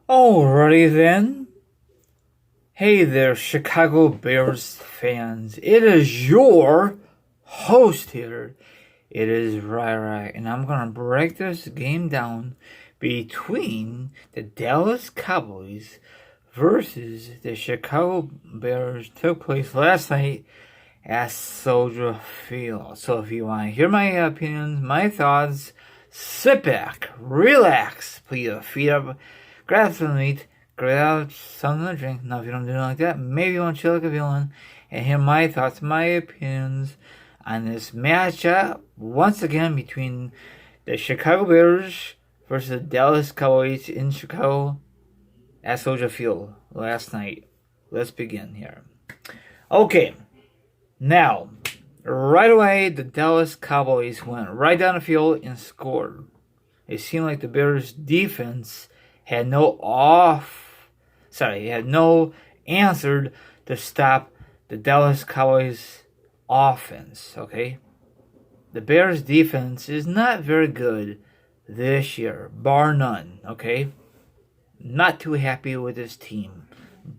Alrighty then. Hey there, Chicago Bears fans. It is your host here. It is Rai, and I'm gonna break this game down between the Dallas Cowboys versus the Chicago Bears. Took place last night at Soldier Field. So if you want to hear my opinions, my thoughts, sit back, relax, put your feet up, grab some meat, grab something to drink. Now, if you don't do it like that, maybe you want to chill like a villain and hear my thoughts, my opinions on this matchup once again between the Chicago Bears versus the Dallas Cowboys in Chicago at Soldier Field last night. Let's begin here. Okay. Now, right away, the Dallas Cowboys went right down the field and scored. It seemed like the Bears' defense had no answer to stop the Dallas Cowboys' offense. Okay, the Bears' defense is not very good this year, bar none. Okay, not too happy with this team,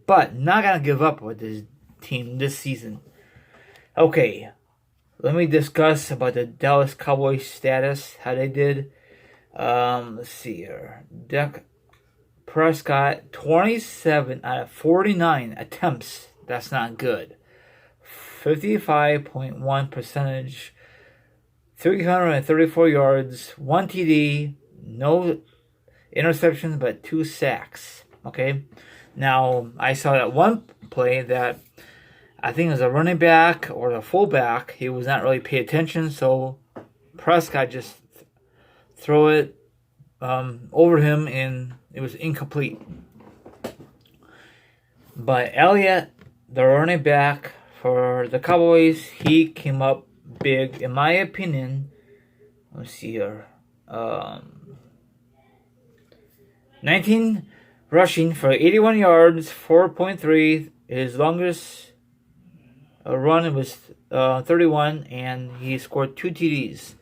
but not gonna give up with this team this season. Okay, let me discuss about the Dallas Cowboys status, how they did. Let's see here. Dak Prescott, 27 out of 49 attempts. That's not good. 55.1 percentage, 334 yards, 1 TD, no interceptions, but 2 sacks. Okay? Now, I saw that one play that I think it was a running back or a fullback. He was not really paying attention, so Prescott just throw it over him, and it was incomplete. But Elliott, the running back for the Cowboys, he came up big, in my opinion. Let's see here. 19 rushing for 81 yards, 4.3. His longest run was 31, and he scored 2 TDs.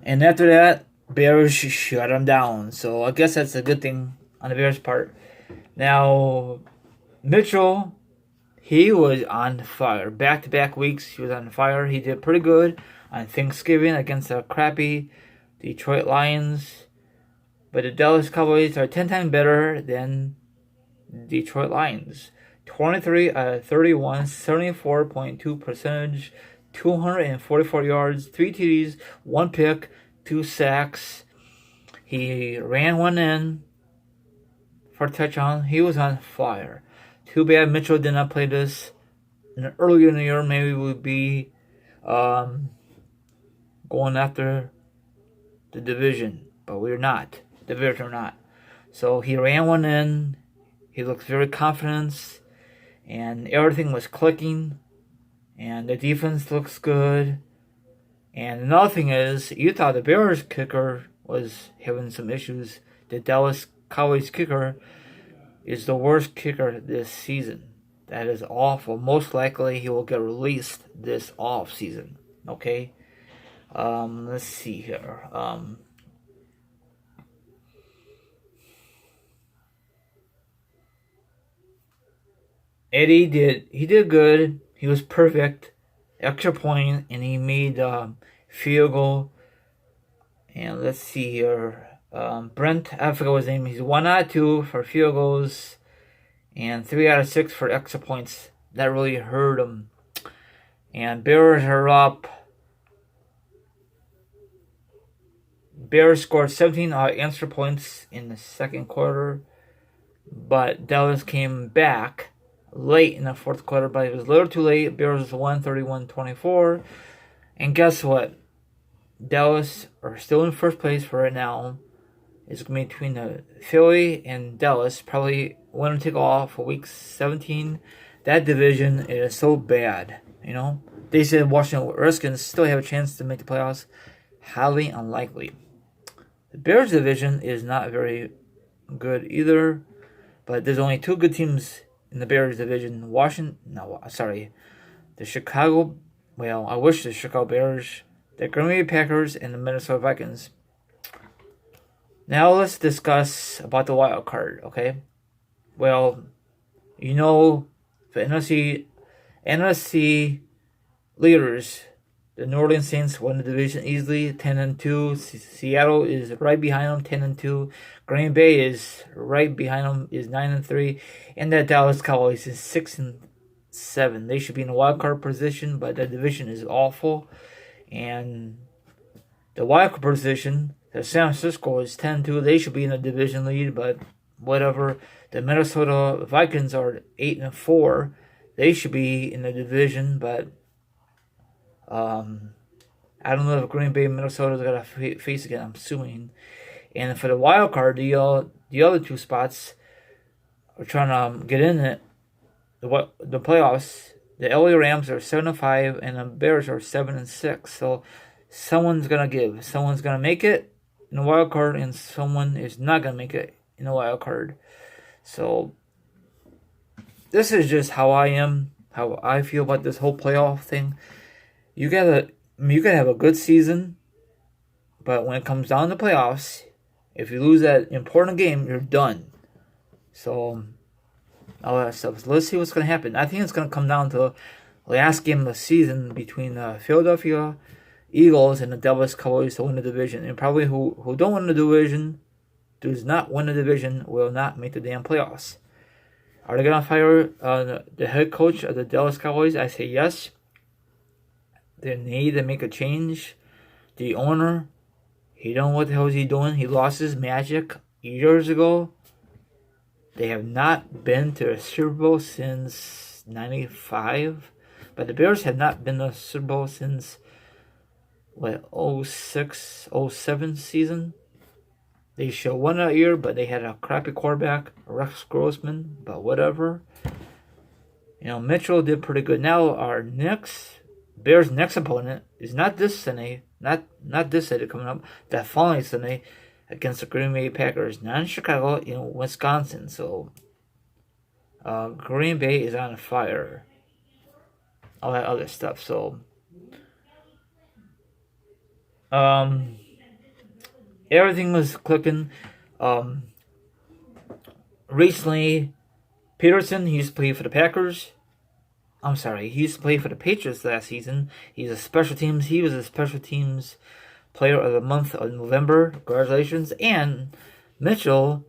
And after that, Bears shut him down. So I guess that's a good thing on the Bears' part. Now, Mitchell, he was on fire. Back-to-back weeks, he was on fire. He did pretty good on Thanksgiving against the crappy Detroit Lions. But the Dallas Cowboys are 10 times better than Detroit Lions. 23 out of 31, 74.2 percentage, 244 yards, 3 TDs, 1 pick, 2 sacks. He ran one in for a touchdown. He was on fire. Too bad Mitchell did not play this. Earlier in the year, maybe we would be going after the division, but we're not. The Bears are not. So he ran one in. He looked very confident. And everything was clicking, and the defense looks good. And another thing is, you thought the Bears kicker was having some issues. The Dallas Cowboys kicker is the worst kicker this season. That is awful. Most likely he will get released this off season. Okay? Let's see here. Eddie did good. He was perfect. Extra point, and he made field goal. And let's see here. Brent, I forgot what his name. He's 1 out of 2 for field goals, and 3 out of 6 for extra points. That really hurt him. And Bears are up. Bears scored 17 extra points in the second quarter, but Dallas came back late in the fourth quarter, but it was a little too late. Bears won 31-24. And guess what? Dallas are still in first place for right now. It's going to be between the Philly and Dallas. Probably winner take all for week 17. That division is so bad. You know, they said Washington Redskins still have a chance to make the playoffs. Highly unlikely. The Bears division is not very good either, but there's only 2 good teams in the Bears division. The Chicago, I wish the Chicago Bears, the Green Bay Packers, and the Minnesota Vikings. Now let's discuss about the wild card. Okay. Well, you know, the NFC leaders, the New Orleans Saints won the division easily, 10-2. Seattle is right behind them, 10-2. Green Bay is right behind them, is 9-3, and the Dallas Cowboys is 6-7. They should be in a wild card position, but the division is awful. And the wild card position, the San Francisco is 10-2. They should be in a division lead, but whatever. The Minnesota Vikings are 8-4. They should be in the division, but I don't know if Green Bay and Minnesota's got to face again. I'm assuming. And for the wild card, the other two spots are trying to get in it. The playoffs. The LA Rams are 7-5, and the Bears are 7-6. So someone's gonna give. Someone's gonna make it in the wild card, and someone is not gonna make it in the wild card. So this is just how I am, how I feel about this whole playoff thing. You can have a good season, but when it comes down to playoffs, if you lose that important game, you're done. So all that stuff. So let's see what's going to happen. I think it's going to come down to the last game of the season between the Philadelphia Eagles and the Dallas Cowboys to win the division. And probably who don't win the division, does not win the division, will not make the damn playoffs. Are they going to fire the head coach of the Dallas Cowboys? I say yes. They need to make a change. The owner, he don't know what the hell is he doing. He lost his magic years ago. They have not been to a Super Bowl since 95. But the Bears have not been to a Super Bowl since, 06, 07 season. They should won that year, but they had a crappy quarterback, Rex Grossman, but whatever. Mitchell did pretty good. Now our Bears' next opponent is not this Sunday, not this Sunday coming up, that following Sunday against the Green Bay Packers, not in Chicago, in Wisconsin. So Green Bay is on fire. All that other stuff. So everything was clicking. Recently, Peterson, he used to play for the Packers. I'm sorry, he used to play for the Patriots last season. He was a special teams player of the month of November. Congratulations. And Mitchell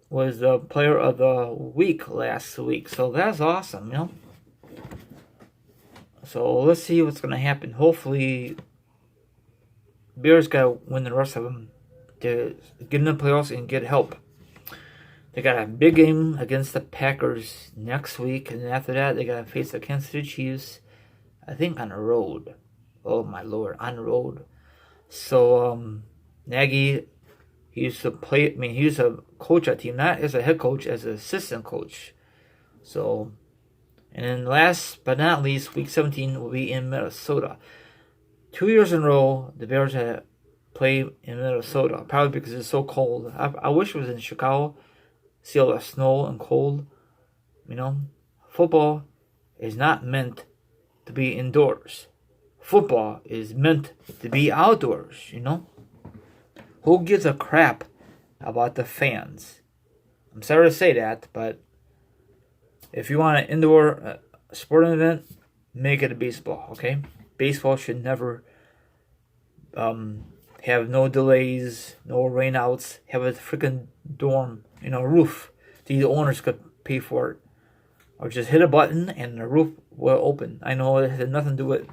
was the player of the week last week. So that's awesome, So let's see what's going to happen. Hopefully, Bears got to win the rest of them to get in the playoffs and get help. They got a big game against the Packers next week, and after that, they got to face the Kansas City Chiefs, I think on the road. Oh my lord, on the road. So, Nagy, he used to play, he used to coach a team, not as a head coach, as an assistant coach. So, and then last but not least, week 17 will be in Minnesota. 2 years in a row, the Bears have played in Minnesota, probably because it's so cold. I wish it was in Chicago. See all the snow and cold. Football is not meant to be indoors. Football is meant to be outdoors, Who gives a crap about the fans? I'm sorry to say that, but if you want an indoor sporting event, make it a baseball, okay? Baseball should never have no delays, no rainouts, have a freaking dorm, roof. These owners could pay for it. Or just hit a button and the roof will open. I know it had nothing to do with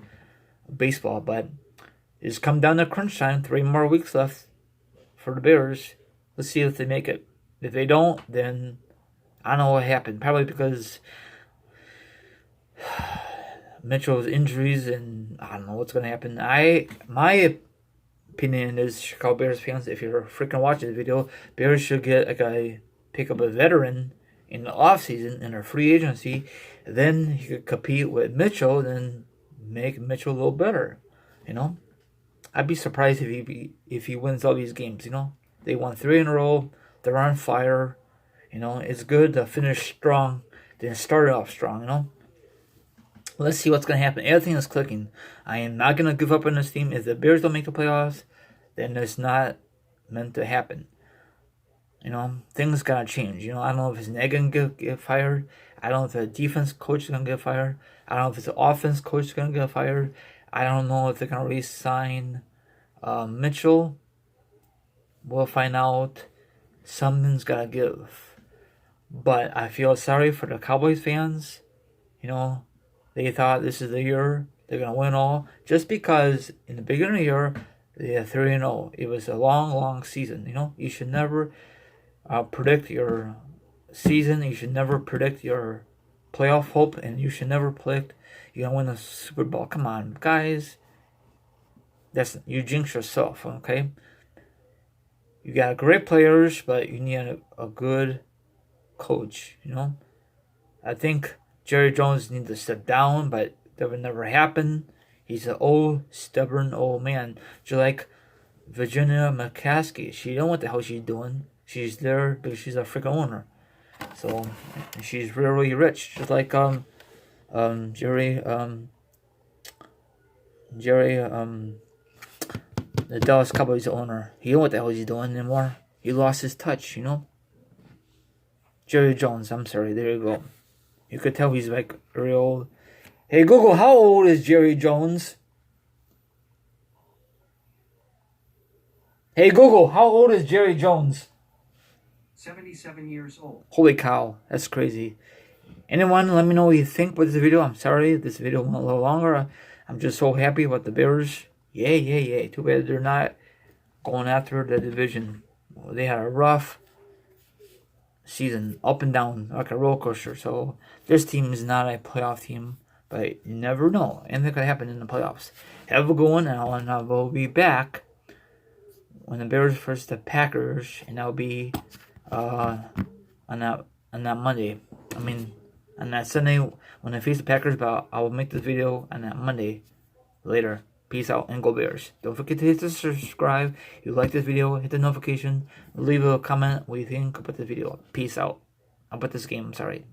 baseball, but it's come down to crunch time. 3 more weeks left for the Bears. Let's see if they make it. If they don't, then I don't know what happened. Probably because Mitchell's injuries, and I don't know what's going to happen. My opinion is, Chicago Bears fans, if you're freaking watching the video, Bears should pick up a veteran in the offseason in a free agency. Then he could compete with Mitchell, then make Mitchell a little better. I'd be surprised if he wins all these games. They won 3 in a row. They're on fire. It's good to finish strong, then start off strong. Let's see what's going to happen. Everything is clicking. I am not going to give up on this team. If the Bears don't make the playoffs, then it's not meant to happen. You know, things gotta change. You know, I don't know if his egg gonna get fired. I don't know if the defense coach is gonna get fired. I don't know if it's the offense coach is gonna get fired. I don't know if they're gonna re-sign Mitchell. We'll find out. Something's gotta give. But I feel sorry for the Cowboys fans. You know, they thought this is the year they're gonna win all, just because in the beginning of the year they had 3-0. It was a long, long season. You know, you should never predict your season. You should never predict your playoff hope, and you should never predict you're gonna win the Super Bowl. Come on, guys. You jinx yourself. Okay. You got great players, but you need a good coach. You know, I think Jerry Jones needs to step down, but that would never happen. He's an old, stubborn old man, just like Virginia McCaskey. She don't know what the hell she's doing. She's there because she's a freaking owner. So she's really rich, just like Jerry the Dallas Cowboys owner. He don't know what the hell he's doing anymore. He lost his touch, you know. Jerry Jones, I'm sorry, there you go. You could tell he's like real old. Hey Google, how old is Jerry Jones? Hey Google, how old is Jerry Jones? 77 years old. Holy cow, that's crazy. Anyone, let me know what you think about this video. I'm sorry this video went a little longer. I'm just so happy about the Bears. Yay. Too bad they're not going after the division. They had a rough season, up and down, like a roller coaster. So this team is not a playoff team, but you never know. Anything could happen in the playoffs. Have a good one, and I will be back when the Bears versus the Packers, and that'll be on that Monday. I mean, on that Sunday when I face the Packers, but I will make this video on that Monday later. Peace out and go Bears. Don't forget to hit the subscribe. If you like this video, hit the notification. Leave a comment what you think about the video. Peace out. About this game, I'm sorry.